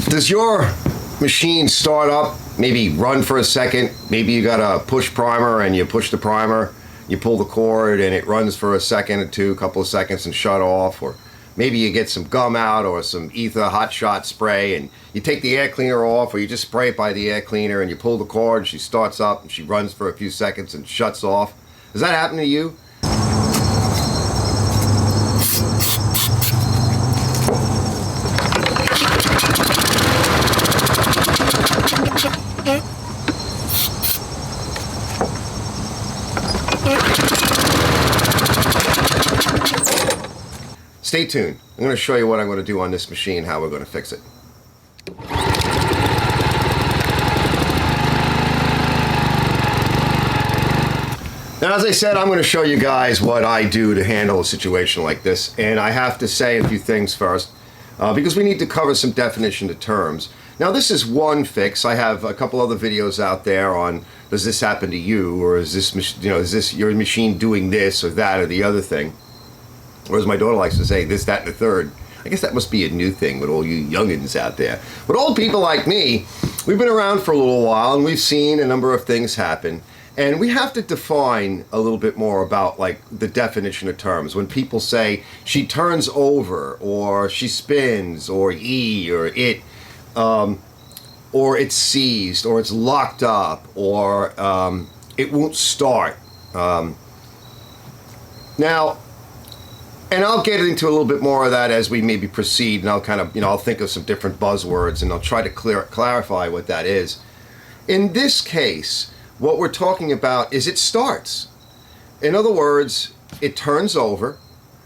Does your machine start up, maybe run for a second? Maybe you got a push primer and you push the primer, you pull the cord and it runs for a second or two, couple of seconds and shut off. Or maybe you get some gum out or some ether hot shot spray and you take the air cleaner off, or you just spray it by the air cleaner and you pull the cord and she starts up and she runs for a few seconds and shuts off. Does that happen to you? Stay tuned. I'm going to show you what I'm going to do on this machine, how we're going to fix it. Now, as I said, I'm going to show you guys what I do to handle a situation like this. And I have to say a few things first, because we need to cover some definition of terms. Now, this is one fix. I have a couple other videos out there on, does this happen to you? Or is this, is this your machine doing this or that or the other thing? Or as my daughter likes to say, this, that, and the third. I guess that must be a new thing with all you youngins out there. But old people like me, we've been around for a little while and we've seen a number of things happen. And we have to define a little bit more about like the definition of terms. When people say she turns over, or she spins, or E, or it, or it's seized, or it's locked up, or it won't start. Now, and I'll get into a little bit more of that as we maybe proceed, and I'll kind of, I'll think of some different buzzwords and I'll try to clarify what that is. In this case, what we're talking about is it starts. In other words, it turns over.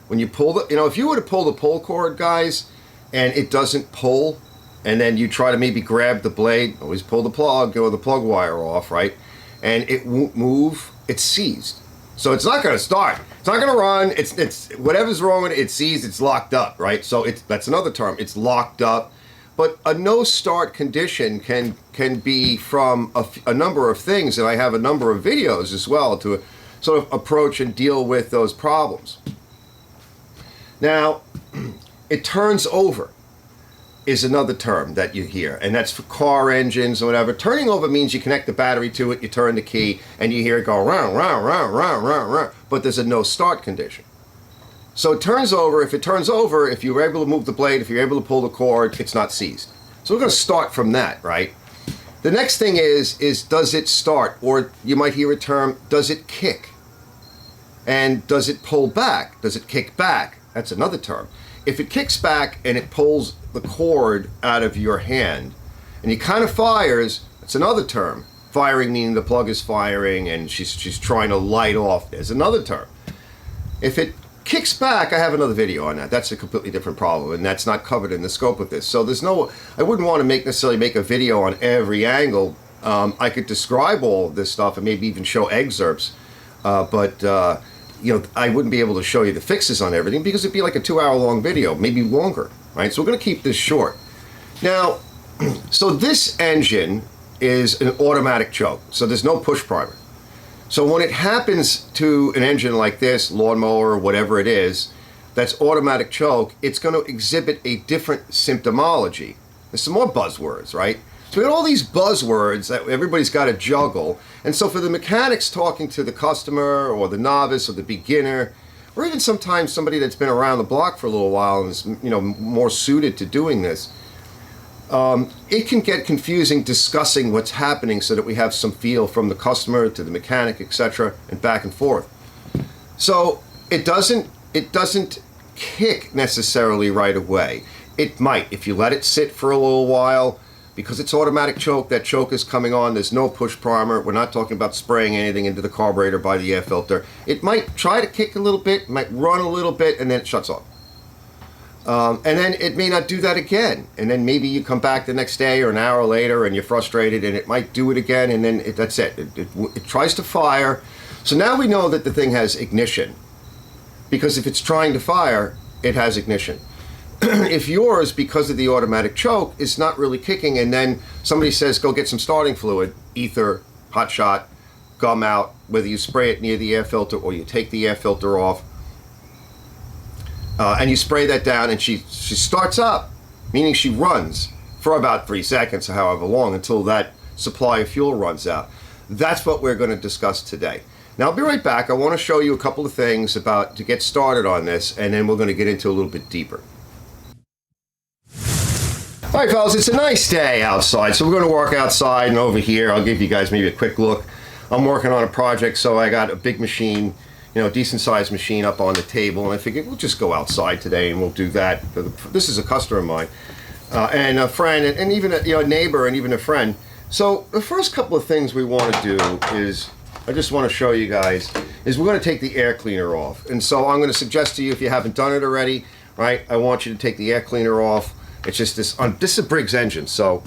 When you pull the, if you were to pull the pull cord, guys, and it doesn't pull, and then you try to maybe grab the blade, always pull the plug or the plug wire off, right? And it won't move, it's seized. So it's not going to start. It's not going to run. It's whatever's wrong with it, it's seized, it's locked up, right? So that's another term. It's locked up. But a no start condition can be from a number of things, and I have a number of videos as well to sort of approach and deal with those problems. Now, it turns over is another term that you hear, and that's for car engines or whatever. Turning over means you connect the battery to it, you turn the key, and you hear it go round, round, round, round, round, round, but there's a no start condition. So it turns over. If it turns over, if you're able to move the blade, if you're able to pull the cord, it's not seized. So we're going to start from that, right? The next thing is does it start? Or you might hear a term, does it kick? And does it pull back? Does it kick back? That's another term. If it kicks back and it pulls the cord out of your hand and it kind of fires, that's another term. Firing meaning the plug is firing and she's trying to light off. There's another term. If it kicks back, I have another video on that. That's a completely different problem, and that's not covered in the scope of this. So I wouldn't want to necessarily make a video on every angle. I could describe all of this stuff and maybe even show excerpts, but I wouldn't be able to show you the fixes on everything because it'd be like a 2-hour long video, maybe longer, right? So we're going to keep this short. Now, so this engine is an automatic choke, so there's no push primer. So when it happens to an engine like this, lawnmower, whatever it is, that's automatic choke, it's going to exhibit a different symptomology. There's some more buzzwords, right? So we got all these buzzwords that everybody's got to juggle. And so for the mechanics talking to the customer or the novice or the beginner, or even sometimes somebody that's been around the block for a little while and is more suited to doing this, it can get confusing discussing what's happening so that we have some feel from the customer to the mechanic, etc., and back and forth. So it doesn't kick necessarily right away. It might if you let it sit for a little while. Because it's automatic choke, that choke is coming on, there's no push primer, we're not talking about spraying anything into the carburetor by the air filter. It might try to kick a little bit, might run a little bit, and then it shuts off. And then it may not do that again. And then maybe you come back the next day or an hour later and you're frustrated and it might do it again, and then that's it. It tries to fire. So now we know that the thing has ignition. Because if it's trying to fire, it has ignition. If yours, because of the automatic choke, is not really kicking, and then somebody says, go get some starting fluid, ether, hot shot, gum out, whether you spray it near the air filter or you take the air filter off, and you spray that down, and she starts up, meaning she runs. for about 3 seconds or however long until that supply of fuel runs out. That's what we're going to discuss today. Now I'll be right back. I want to show you a couple of things about to get started on this, and then we're going to get into a little bit deeper. All right, fellas, it's a nice day outside, so we're going to work outside. And over here, I'll give you guys maybe a quick look. I'm working on a project, so I got a big machine, you know, a decent sized machine up on the table, and I figured we'll just go outside today and we'll do that. This is a customer of mine, and a friend, and even a neighbor, and even a friend. So the first couple of things we want to do is, I just want to show you guys, is we're going to take the air cleaner off. And so I'm going to suggest to you, if you haven't done it already, right, I want you to take the air cleaner off. It's just this, this is a Briggs engine, so,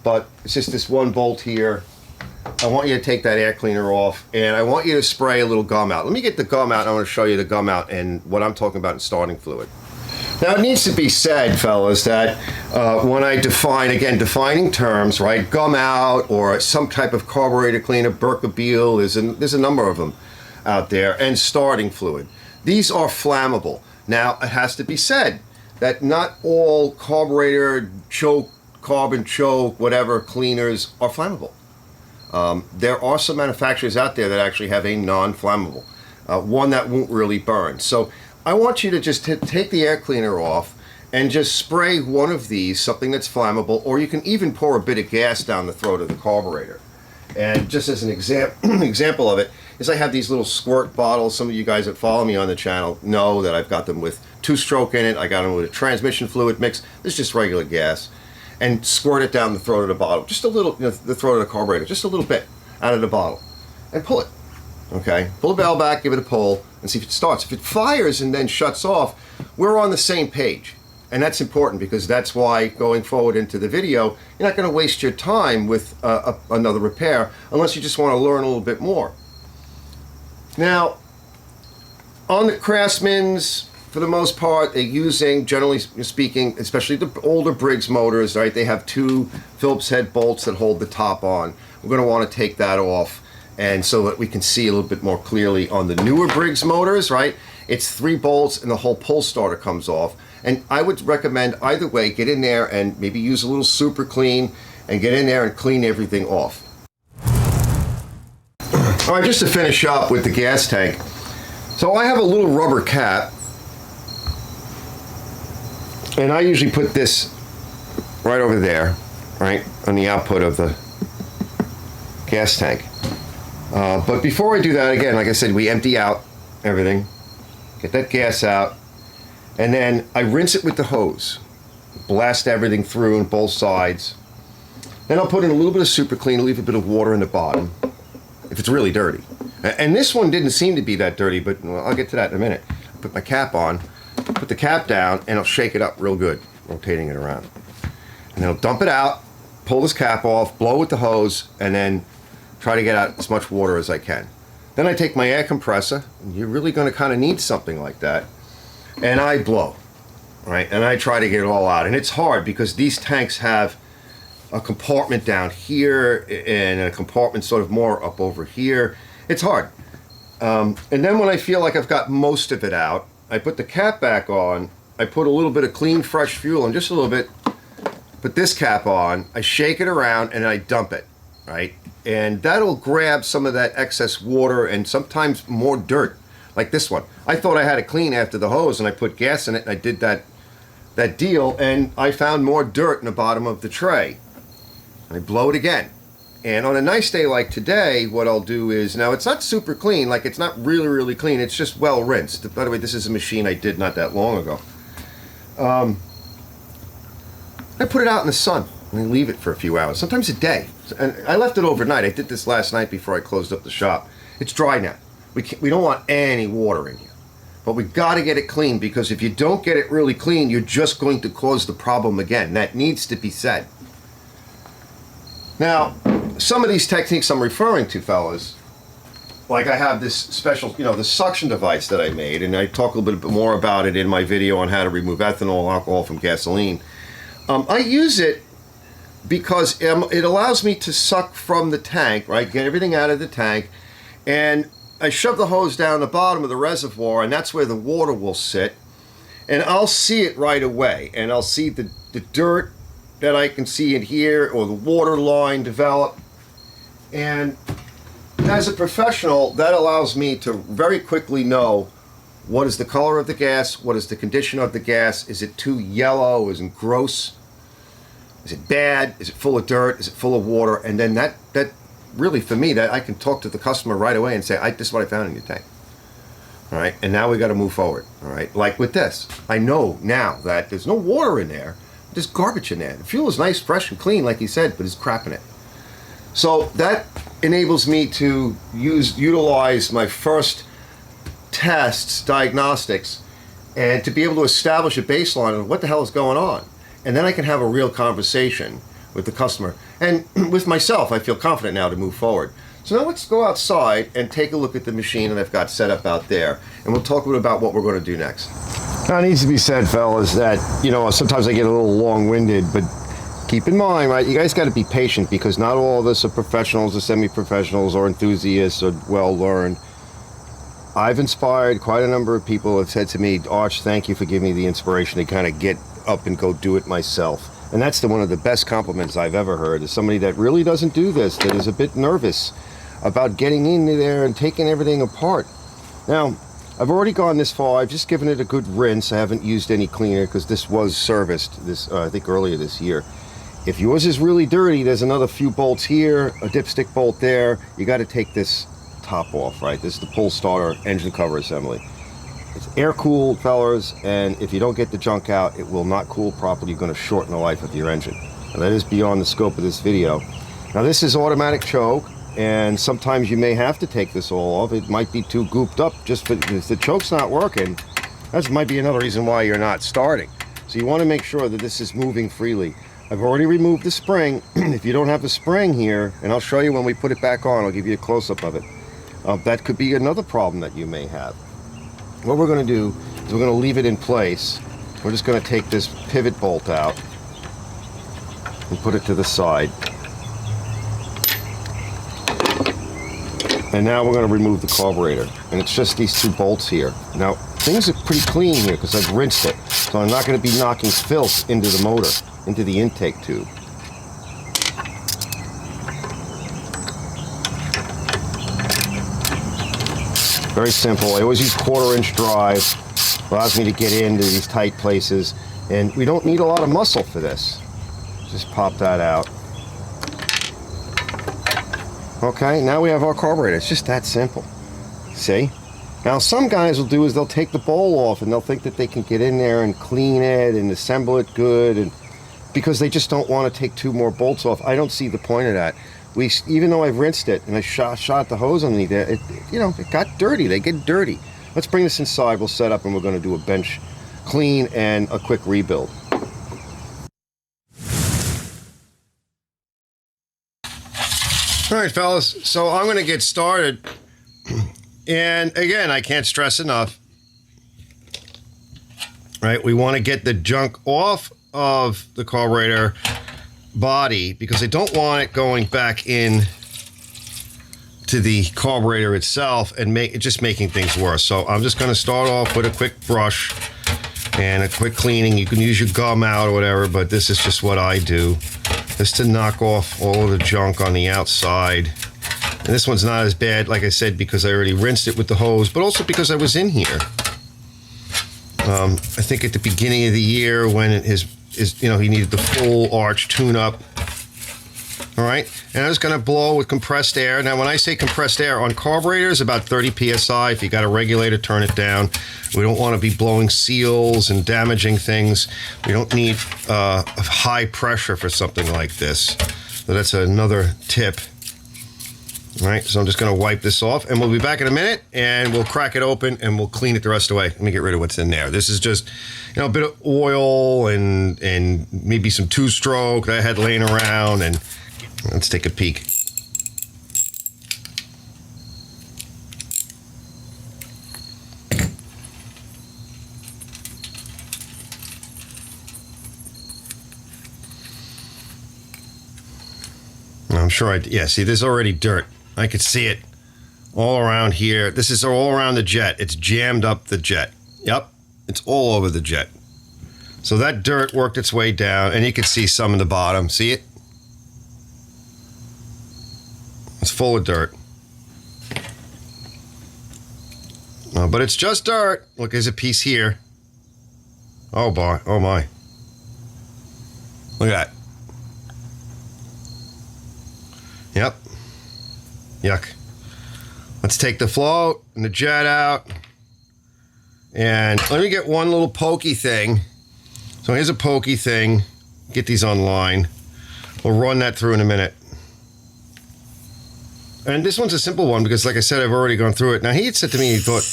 but it's just this one bolt here. I want you to take that air cleaner off, and I want you to spray a little gum out. Let me get the gum out, and I want to show you the gum out and what I'm talking about in starting fluid. Now, it needs to be said, fellas, that when I define, again, defining terms, right, gum out or some type of carburetor cleaner, Berkebile, there's a number of them out there, and starting fluid. These are flammable. Now, it has to be said that not all carburetor, choke, carbon choke, whatever cleaners are flammable. There are some manufacturers out there that actually have a non-flammable, one that won't really burn. So I want you to just take the air cleaner off and just spray one of these, something that's flammable, or you can even pour a bit of gas down the throat of the carburetor. And just as an example of it is, I have these little squirt bottles. Some of you guys that follow me on the channel know that I've got them with 2-stroke in it. I got them with a transmission fluid mix. This is just regular gas. And squirt it down the throat of the bottle. Just a little, the throat of the carburetor, just a little bit out of the bottle. And pull it. Okay, pull the valve back, give it a pull, and see if it starts. If it fires and then shuts off, we're on the same page. And that's important, because that's why going forward into the video, you're not going to waste your time with another repair unless you just want to learn a little bit more. Now, on the Craftsman's, for the most part, they're using, generally speaking, especially the older Briggs motors, right? They have 2 Phillips head bolts that hold the top on. We're going to want to take that off, and so that we can see a little bit more clearly on the newer Briggs motors, right? It's 3 bolts and the whole pull starter comes off. And I would recommend either way, get in there and maybe use a little super clean and get in there and clean everything off. All right, just to finish up with the gas tank. So I have a little rubber cap, and I usually put this right over there, right, on the output of the gas tank. But before I do that, again, like I said, we empty out everything, get that gas out, and then I rinse it with the hose, blast everything through on both sides. Then I'll put in a little bit of super clean, leave a bit of water in the bottom if it's really dirty. And this one didn't seem to be that dirty, but well, I'll get to that in a minute. Put my cap on, put the cap down, and I'll shake it up real good, rotating it around. And then I'll dump it out, pull this cap off, blow with the hose, and then try to get out as much water as I can. Then I take my air compressor, and you're really going to kind of need something like that, and I blow, right? And I try to get it all out. And it's hard because these tanks have a compartment down here and a compartment sort of more up over here. It's hard. And then when I feel like I've got most of it out, I put the cap back on, I put a little bit of clean, fresh fuel in, just a little bit, put this cap on, I shake it around, and I dump it, right? And that'll grab some of that excess water and sometimes more dirt, like this one. I thought I had it clean after the hose, and I put gas in it, and I did that deal, and I found more dirt in the bottom of the tray. I blow it again. And on a nice day like today, what I'll do is, now it's not super clean, like it's not really, really clean, it's just well rinsed. By the way, this is a machine I did not that long ago. I put it out in the sun and I leave it for a few hours, sometimes a day. And I left it overnight. I did this last night before I closed up the shop. It's dry now. We don't want any water in here. But we got to get it clean, because if you don't get it really clean, you're just going to cause the problem again. That needs to be said. Now, some of these techniques I'm referring to, fellas, like I have this special, the suction device that I made, and I talk a little bit more about it in my video on how to remove ethanol, alcohol from gasoline. I use it because it allows me to suck from the tank, right, get everything out of the tank, and I shove the hose down the bottom of the reservoir, and that's where the water will sit, and I'll see it right away, and I'll see the dirt that I can see in here, or the water line develop. And as a professional, that allows me to very quickly know what is the color of the gas, what is the condition of the gas, is it too yellow, is it gross, is it bad, is it full of dirt, is it full of water, and then that really, for me, that I can talk to the customer right away and say, this is what I found in your tank. All right, and now we got to move forward. All right, like with this, I know now that there's no water in there, there's garbage in there. The fuel is nice, fresh, and clean, like he said, but there's crap in it. So that enables me to utilize my first tests, diagnostics, and to be able to establish a baseline of what the hell is going on. And then I can have a real conversation with the customer. And with myself, I feel confident now to move forward. So now let's go outside and take a look at the machine that I've got set up out there. And we'll talk a bit about what we're going to do next. Now it needs to be said, fellas, that, sometimes I get a little long-winded, but keep in mind, right, you guys got to be patient, because not all of us are professionals or semi-professionals or enthusiasts or well-learned. I've inspired quite a number of people who have said to me, Arch, thank you for giving me the inspiration to kind of get up and go do it myself. And that's one of the best compliments I've ever heard, is somebody that really doesn't do this, that is a bit nervous about getting into there and taking everything apart. Now, I've already gone this far. I've just given it a good rinse. I haven't used any cleaner because this was serviced I think earlier this year. If yours is really dirty, there's another few bolts here, a dipstick bolt there. You got to take this top off, right? This is the pull starter engine cover assembly. It's air cooled, fellas, and if you don't get the junk out, it will not cool properly. You're going to shorten the life of your engine. And that is beyond the scope of this video. Now this is automatic choke, and sometimes you may have to take this all off. It might be too gooped up. Just if the choke's not working, that might be another reason why you're not starting. So you want to make sure that this is moving freely. I've already removed the spring. If you don't have the spring here, and I'll show you when we put it back on, I'll give you a close-up of it. That could be another problem that you may have. What we're going to do is we're going to leave it in place. We're just going to take this pivot bolt out and put it to the side. And now we're going to remove the carburetor. And it's just these two bolts here. Now, things are pretty clean here because I've rinsed it. So I'm not going to be knocking filth into the motor, into the intake tube. Very simple. I always use 1/4-inch drive. Allows me to get into these tight places. And we don't need a lot of muscle for this. Just pop that out. Okay, now we have our carburetor. It's just that simple. See? Now some guys will do is they'll take the bowl off and they'll think that they can get in there and clean it and assemble it good, and because they just don't want to take 2 more bolts off. I don't see the point of that. Even though I've rinsed it and I shot the hose underneath there, it got dirty. They get dirty. Let's bring this inside. We'll set up and we're going to do a bench clean and a quick rebuild. All right, fellas, so I'm going to get started. And again, I can't stress enough, right? We want to get the junk off of the carburetor body because I don't want it going back in to the carburetor itself and just making things worse. So I'm just going to start off with a quick brush and a quick cleaning. You can use your gum out or whatever, but this is just what I do, just to knock off all of the junk on the outside. And this one's not as bad, like I said, because I already rinsed it with the hose, but also because I was in here. I think at the beginning of the year when he needed the full arch tune-up. All right, and I'm just going to blow with compressed air. Now, when I say compressed air, on carburetors, about 30 psi. If you got a regulator, turn it down. We don't want to be blowing seals and damaging things. We don't need high pressure for something like this. So that's another tip. All right, so I'm just going to wipe this off, and we'll be back in a minute, and we'll crack it open, and we'll clean it the rest of the way. Let me get rid of what's in there. This is just, a bit of oil and maybe some two-stroke that I had laying around, and let's take a peek. I'm sure see, there's already dirt. I could see it all around here. This is all around the jet. It's jammed up the jet. Yep, it's all over the jet. So that dirt worked its way down, and you can see some in the bottom. See it? It's full of dirt. But it's just dirt. Look, there's a piece here. Oh boy, oh my. Look at that. Yep. Yuck. Let's take the float and the jet out. And let me get one little pokey thing. So here's a pokey thing. Get these online. We'll run that through in a minute. And this one's a simple one because, like I said, I've already gone through it. Now, he had said to me he thought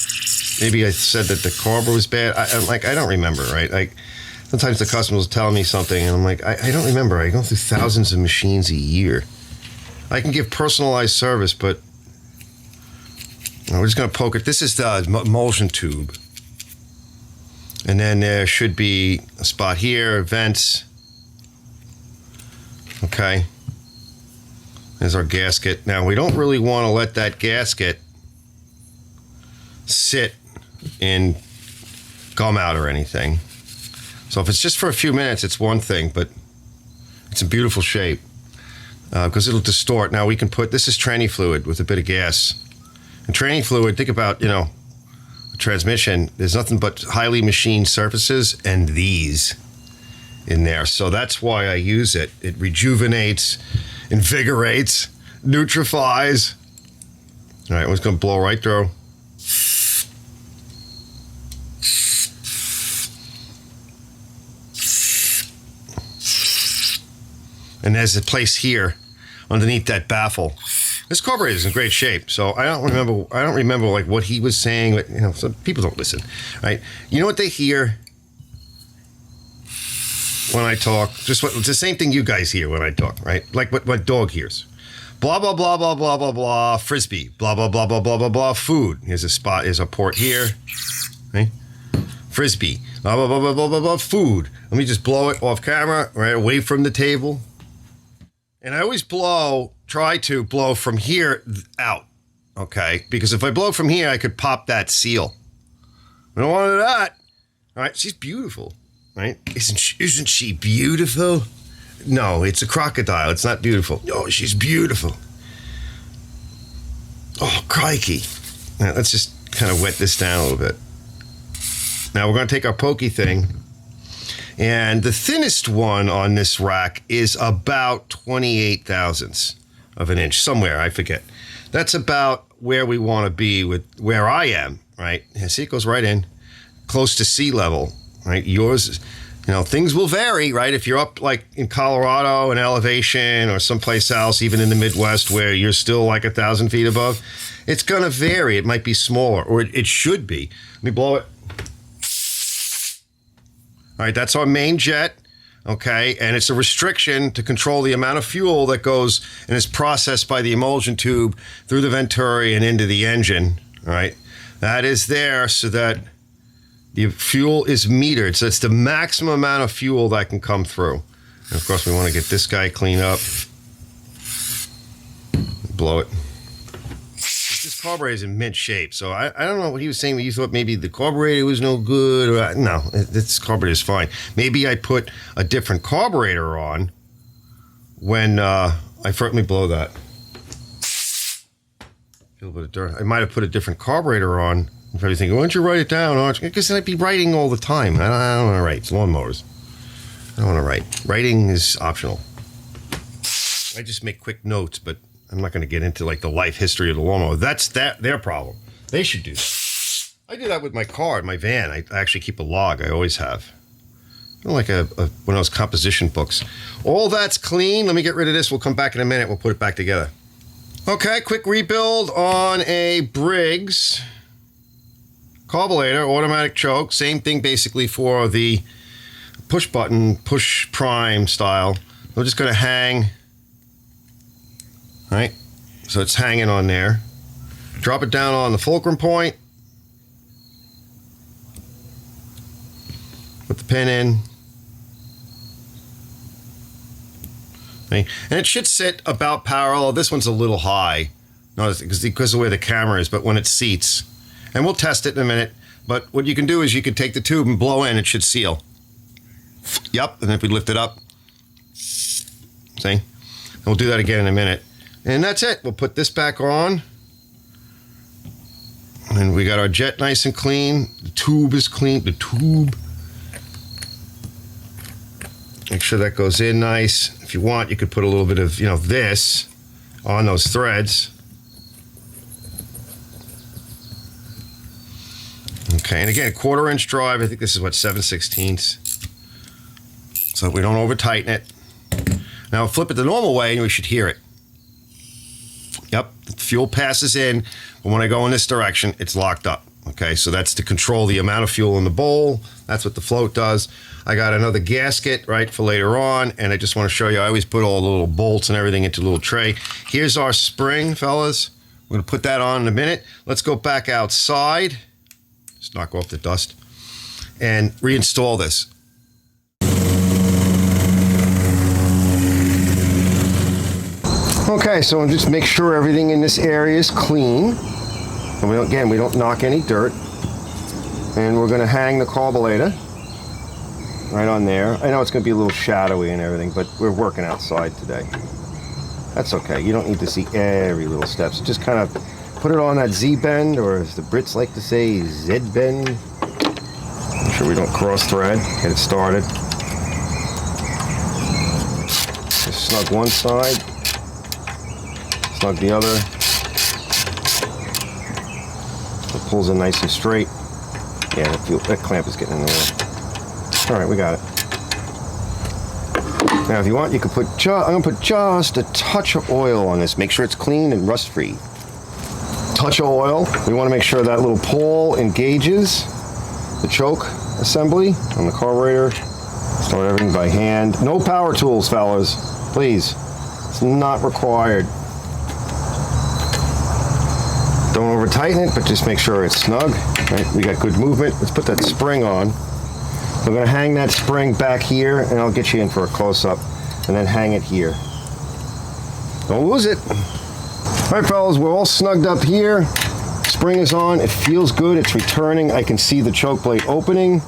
maybe I said that the carburetor was bad. I'm like, I don't remember, right? Like, sometimes the customers will tell me something, and I'm like, I don't remember. I go through thousands of machines a year. I can give personalized service, but we're just going to poke it. This is the emulsion tube. And then there should be a spot here, vents. Okay. There's our gasket. Now, we don't really want to let that gasket sit in gum out or anything. So if it's just for a few minutes, it's one thing, but it's in beautiful shape because it'll distort. Now, we can put, this is tranny fluid with a bit of gas. And tranny fluid, think about, a transmission. There's nothing but highly machined surfaces and these in there. So that's why I use it. It rejuvenates, invigorates, nutrifies. All right, I'm just going to blow right through. And there's a place here underneath that baffle. This carburetor is in great shape, so I don't remember like what he was saying, but some people don't listen, right? You know what they hear when I talk? It's the same thing you guys hear when I talk, right? Like what dog hears. Blah, blah, blah, blah, blah, blah, blah, frisbee, blah, blah, blah, blah, blah, blah, blah, food. Here's a spot, here's a port here, right? Frisbee, blah, blah, blah, blah, blah, blah, blah, food. Let me just blow it off camera, right away from the table. And I always try to blow from here out, okay? Because if I blow from here, I could pop that seal. I don't want that. All right, she's beautiful, right? Isn't she beautiful? No, it's a crocodile. It's not beautiful. No, she's beautiful. Oh, crikey. Now, let's just kind of wet this down a little bit. Now, we're going to take our pokey thing. And the thinnest one on this rack is about 28 thousandths of an inch, somewhere, I forget. That's about where we want to be with where I am, right? And see, it goes right in, close to sea level, right? Yours, things will vary, right? If you're up like in Colorado in elevation or someplace else, even in the Midwest where you're still like 1,000 feet above, it's going to vary. It might be smaller, or it should be. Let me blow it. All right, that's our main jet, okay? And it's a restriction to control the amount of fuel that goes and is processed by the emulsion tube through the venturi and into the engine, all right? That is there so that the fuel is metered. So it's the maximum amount of fuel that can come through. And of course, we want to get this guy cleaned up. Blow it. This carburetor is in mint shape, so I don't know what he was saying. You thought maybe the carburetor was no good. Or no, this carburetor is fine. Maybe I put a different carburetor on when let me blow that. Feel a bit of dirt. I might have put a different carburetor on. You're probably thinking, why don't you write it down? Because I'd be writing all the time. I don't want to write. It's lawnmowers. I don't want to write. Writing is optional. I just make quick notes, but I'm not going to get into like the life history of the lawnmower. That's their problem. They should do that. I do that with my car, my van. I actually keep a log. I always have. Like one of those composition books. All that's clean. Let me get rid of this. We'll come back in a minute. We'll put it back together. Okay, quick rebuild on a Briggs carburetor, automatic choke. Same thing basically for the push button, push prime style. We're just going to hang. Right, so it's hanging on there. Drop it down on the fulcrum point. Put the pin in. Okay. And it should sit about parallel. This one's a little high, because of where the camera is, but when it seats, and we'll test it in a minute. But what you can do is you can take the tube and blow in. It should seal. Yep, and if we lift it up, see? And we'll do that again in a minute. And that's it. We'll put this back on. And we got our jet nice and clean. The tube is clean. The tube. Make sure that goes in nice. If you want, you could put a little bit of, this on those threads. Okay, and again, 1/4 inch drive. I think this is what, 7/16. So we don't over tighten it. Now flip it the normal way and we should hear it. Yep, the fuel passes in, but when I go in this direction, it's locked up. Okay, so that's to control the amount of fuel in the bowl. That's what the float does. I got another gasket, right, for later on, and I just want to show you, I always put all the little bolts and everything into a little tray. Here's our spring, fellas. We're going to put that on in a minute. Let's go back outside. Just knock off the dust. And reinstall this. Okay, so just make sure everything in this area is clean. And we don't knock any dirt. And we're going to hang the carburetor right on there. I know it's going to be a little shadowy and everything, but we're working outside today. That's okay. You don't need to see every little step. So just kind of put it on that Z-bend, or as the Brits like to say, Z-bend. Make sure we don't cross-thread. Get it started. Just snug one side. Snug the other. It pulls in nice and straight. Yeah, that clamp is getting in the way. All right, we got it. Now, if you want, you can put I'm gonna put just a touch of oil on this. Make sure it's clean and rust-free. Touch of oil. We want to make sure that little pole engages the choke assembly on the carburetor. Start everything by hand. No power tools, fellas. Please. It's not required. Don't over tighten it, but just make sure it's snug. Right, we got good movement. Let's put that spring on. We're going to hang that spring back here, and I'll get you in for a close-up, and then hang it here. Don't lose it. All right, fellas, we're all snugged up here. Spring is on. It feels good. It's returning. I can see the choke plate opening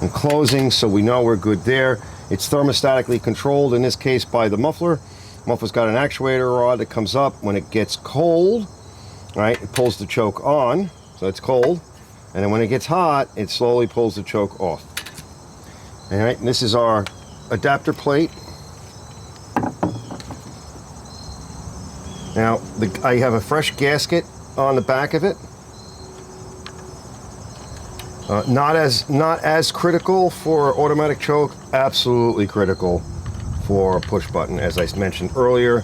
and closing, so we know we're good there. It's thermostatically controlled, in this case, by the muffler. Muffler's got an actuator rod that comes up when it gets cold. Right, it pulls the choke on, so it's cold, and then when it gets hot, it slowly pulls the choke off. All right, and this is our adapter plate. Now, I have a fresh gasket on the back of it. Not as critical for automatic choke, absolutely critical for a push button, as I mentioned earlier.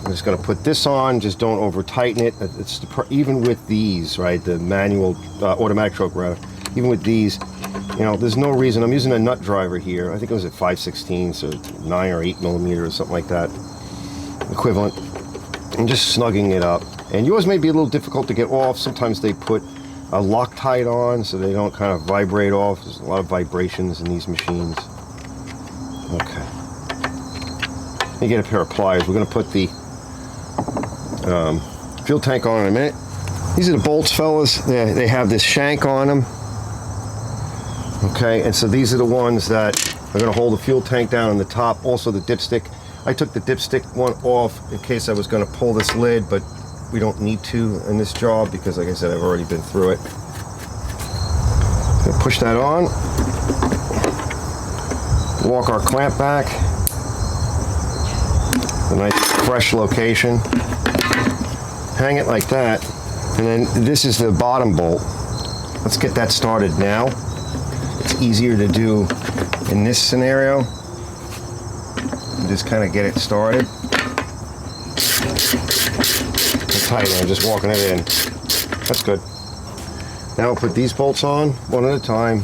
I'm just going to put this on, just don't over tighten it. It's even with these, right, the manual automatic choke rather, even with these, there's no reason. I'm using a nut driver here. I think it was at 5/16, so 9 or 8 millimeters, something like that, equivalent. And just snugging it up. And yours may be a little difficult to get off. Sometimes they put a Loctite on so they don't kind of vibrate off. There's a lot of vibrations in these machines. Okay. You get a pair of pliers. We're going to put the fuel tank on in a minute. These are the bolts, fellas. They have this shank on them. Okay, and so these are the ones that are going to hold the fuel tank down on the top. Also the dipstick. I took the dipstick one off in case I was going to pull this lid, but we don't need to in this job because, like I said, I've already been through it. Gonna push that on. Walk our clamp back. A nice fresh location. Hang it like that, and then this is the bottom bolt. Let's get that started now. It's easier to do in this scenario. And just kind of get it started. It's tight, I'm just walking it in. That's good. Now we'll put these bolts on one at a time,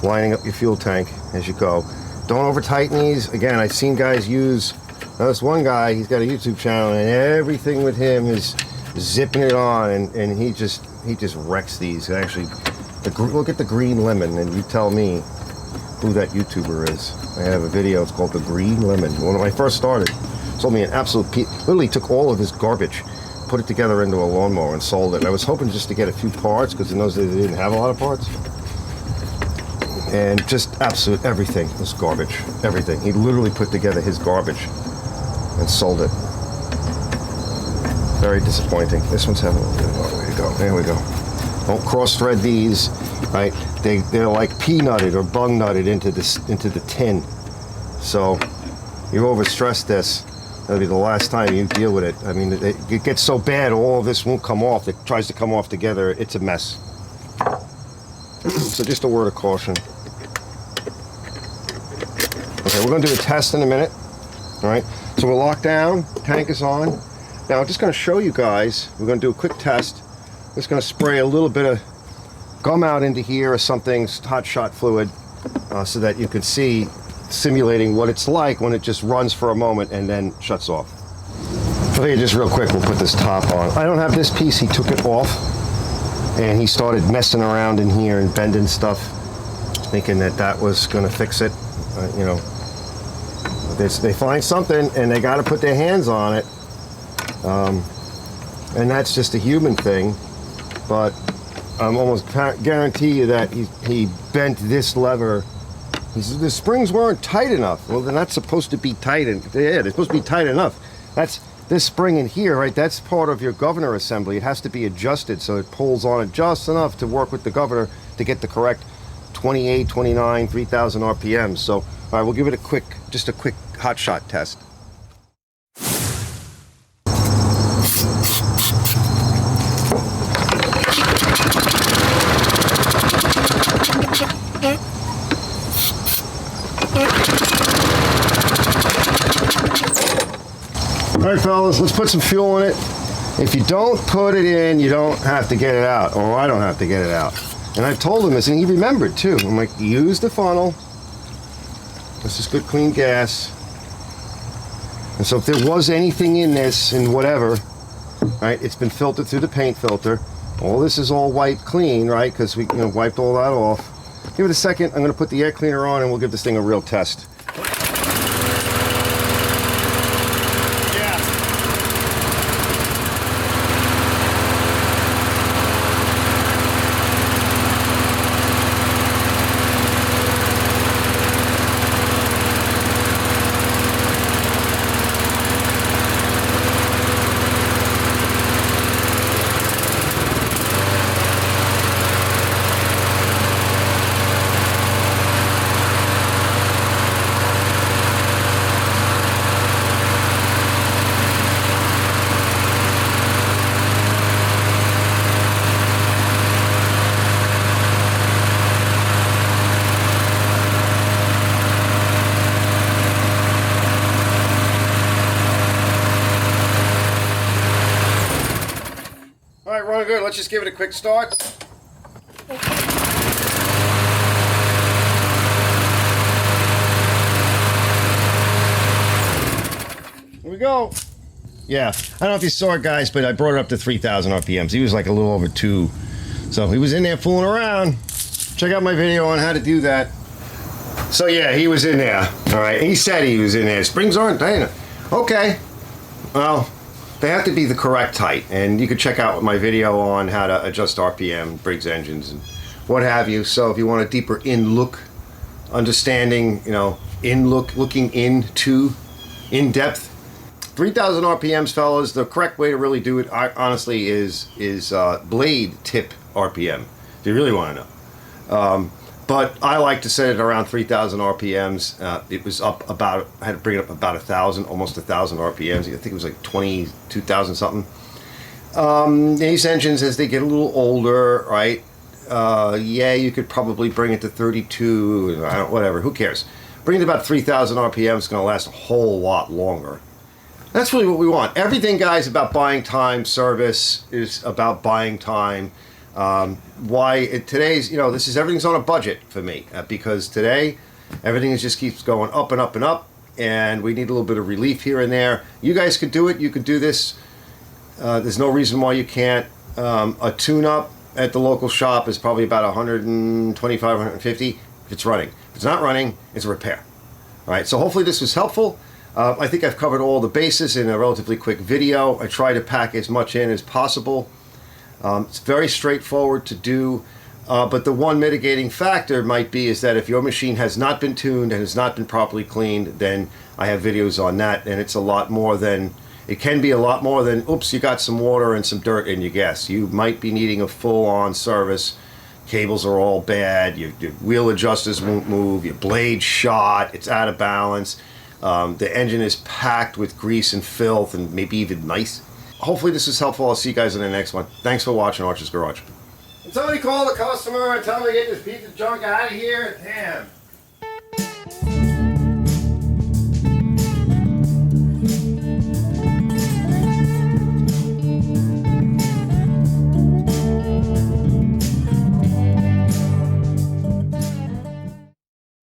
lining up your fuel tank as you go. Don't over tighten these. Again, I've seen guys use. Now this one guy, he's got a YouTube channel, and everything with him is zipping it on, and he just wrecks these. Actually, look at the green lemon, and you tell me who that YouTuber is. I have a video. It's called The Green Lemon. When I first started, sold me an absolute. Literally took all of his garbage, put it together into a lawnmower, and sold it. And I was hoping just to get a few parts because in those days they didn't have a lot of parts. and just absolute everything was garbage. Everything. He literally put together his garbage and sold it. Very disappointing. This one's having a little bit of, oh, there you go. There we go. Don't cross thread these, right? They're like peanutted or bung nutted into the tin. So you overstress this, that'll be the last time you deal with it. I mean, it gets so bad, all of this won't come off. It tries to come off together. It's a mess. So just a word of caution. Okay, we're going to do a test in a minute. All right. So we're locked down. Tank is on. Now I'm just going to show you guys. We're going to do a quick test. I'm just going to spray a little bit of gum out into here or something, hot shot fluid, so that you can see, simulating what it's like when it just runs for a moment and then shuts off. Okay, just real quick, we'll put this top on. I don't have this piece. He took it off and he started messing around in here and bending stuff, thinking that that was going to fix it. You know, they find something and they got to put their hands on it. And that's just a human thing, but I'm almost guarantee you that he bent this lever. The springs weren't tight enough. Well, they're not supposed to be tight, and yeah, they're supposed to be tight enough. That's this spring in here, right? That's part of your governor assembly. It has to be adjusted so it pulls on it just enough to work with the governor to get the correct 28, 29, 3,000 RPMs. So, all right, we'll give it just a quick hot shot test. All right, fellas, let's put some fuel in it. If you don't put it in, you don't have to get it out, or I don't have to get it out. And I told him this, and he remembered too. I'm like, use the funnel. This is good, clean gas. And so if there was anything in this and whatever, right, it's been filtered through the paint filter. All this is all wiped clean, right, because we wiped all that off. Give it a second. I'm going to put the air cleaner on, and we'll give this thing a real test. Running good. Let's just give it a quick start. Here we go. Yeah, I don't know if you saw it, guys, but I brought it up to 3,000 RPMs. He was like a little over 2. So he was in there fooling around. Check out my video on how to do that. So yeah, he was in there. All right, he said he was in there. Springs aren't tight enough. Okay. Well, they have to be the correct height, and you can check out my video on how to adjust RPM, Briggs engines, and what have you. So if you want a deeper in-look understanding, looking into in-depth, 3,000 RPMs, fellas, the correct way to really do it, honestly, is blade tip RPM, if you really want to know. But I like to set it around 3,000 RPMs. It was up about, I had to bring it up about 1,000, almost 1,000 RPMs. I think it was like 22,000 something. These engines, as they get a little older, right? Yeah, you could probably bring it to 32, whatever, who cares? Bring it to about 3,000 RPMs, it's going to last a whole lot longer. That's really what we want. Everything, guys, about buying time. Service is about buying time. Today's, everything's on a budget for me, because today everything just keeps going up and up and up, and we need a little bit of relief here and there. You guys could do it. You could do this. There's no reason why you can't. A tune-up at the local shop is probably about 125, 150 if it's running. If it's not running, it's a repair. All right, so hopefully this was helpful. I think I've covered all the bases in a relatively quick video. I try to pack as much in as possible. It's very straightforward to do. But the one mitigating factor might be is that if your machine has not been tuned and has not been properly cleaned, then I have videos on that, and it's a lot more than, it can be a lot more than, oops, you got some water and some dirt in your gas. You might be needing a full-on service. Cables are all bad, your wheel adjusters won't move, your blade's shot, it's out of balance, the engine is packed with grease and filth and maybe even mice. Hopefully this is helpful. I'll see you guys in the next one. Thanks for watching Archer's Garage. Somebody call the customer and tell them to get this piece of junk out of here. Damn.